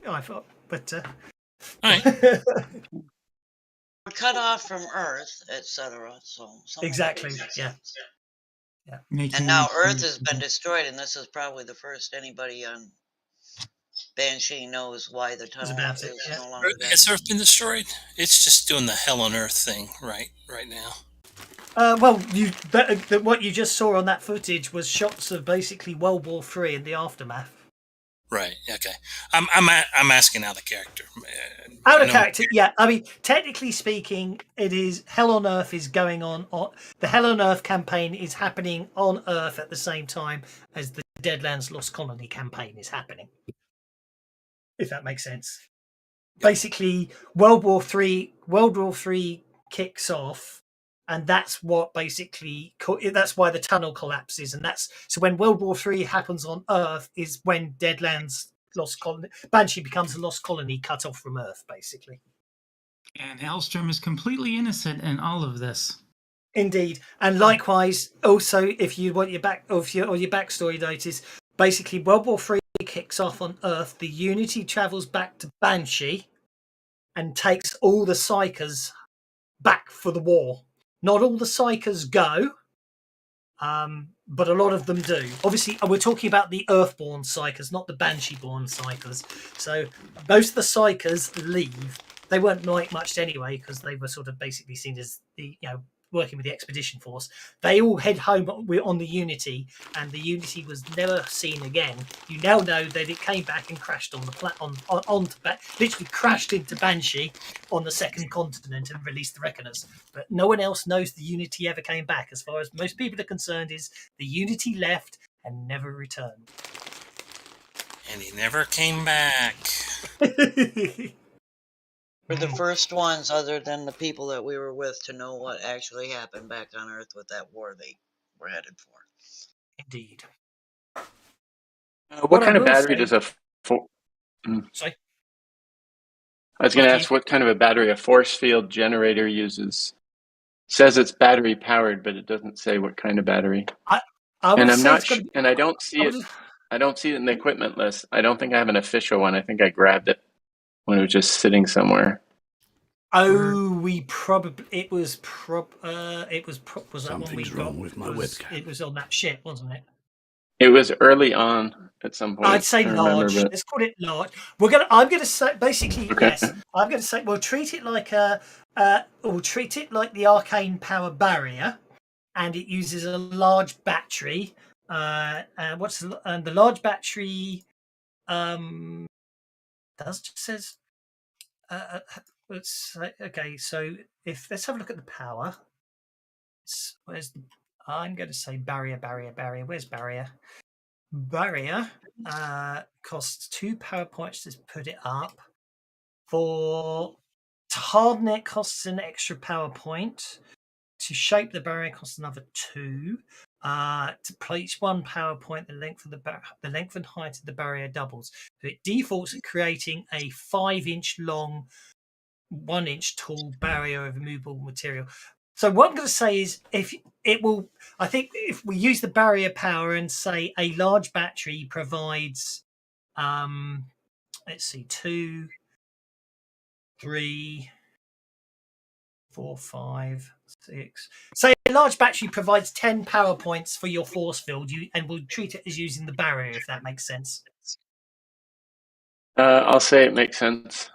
I thought, but All right. We're cut off from Earth, etc. So exactly, yeah. And now Earth has been destroyed, and this is probably the first anybody on Banshee knows why the tunnel is no longer there. Has Earth been destroyed? It's just doing the hell on Earth thing right now. Well, what you just saw on that footage was shots of basically World War III and the aftermath. Right. Okay. I'm asking out of character. Out of character, yeah. I mean, technically speaking, it is Hell on Earth is going on. The Hell on Earth campaign is happening on Earth at the same time as the Deadlands Lost Colony campaign is happening. If that makes sense. Basically, World War III kicks off, and that's what that's why the tunnel collapses, and that's so when World War III happens on Earth is when Deadlands Lost Colony Banshee becomes a lost colony cut off from Earth, basically. And Elstrom is completely innocent in all of this. Indeed, and likewise, also if you want your backstory notice, basically World War III kicks off on Earth. The Unity travels back to Banshee and takes all the Psychers back for the war. Not all the Psychers go, but a lot of them do. Obviously, we're talking about the Earthborn Psychers, not the Banshee-born Psychers. So most of the Psychers leave. They weren't like much anyway because they were sort of basically seen as the working with the expedition force. They all head home on the Unity, and the Unity was never seen again. You now know that it came back and crashed on the literally crashed into Banshee on the second continent and released the Reckoners. But no one else knows the Unity ever came back. As far as most people are concerned, is the Unity left and never returned. And he never came back. We're the first ones, other than the people that we were with, to know what actually happened back on Earth with that war they were headed for. Indeed. What kind of battery does a... Sorry? I was going to ask what kind of a battery a force field generator uses. It says it's battery powered, but it doesn't say what kind of battery. And I'm not sure, and I don't see it. I don't see it in the equipment list. I don't think I have an official one. I think I grabbed it when it was just sitting somewhere. Oh, was that one we got? With my webcam. It was on that ship, wasn't it? It was early on at some point. I'd say large. Let's call it large. I'm gonna say basically yes. I'm gonna say we'll treat it like the arcane power barrier, and it uses a large battery. The large battery? Says. Okay, so let's have a look at the power. I'm going to say barrier. Where's barrier? Barrier costs 2 power points to put it up. To harden it costs an extra power point. To shape the barrier costs another 2. To place 1 power point, the length and height of the barrier doubles. So it defaults at creating a 5-inch long, 1-inch tall barrier of immovable material. So what I'm going to say is, I think if we use the barrier power and say a large battery provides, let's see, 2, 3, 4, 5, 6. Say a large battery provides 10 power points for your force field, and we'll treat it as using the barrier, if that makes sense. I'll say it makes sense.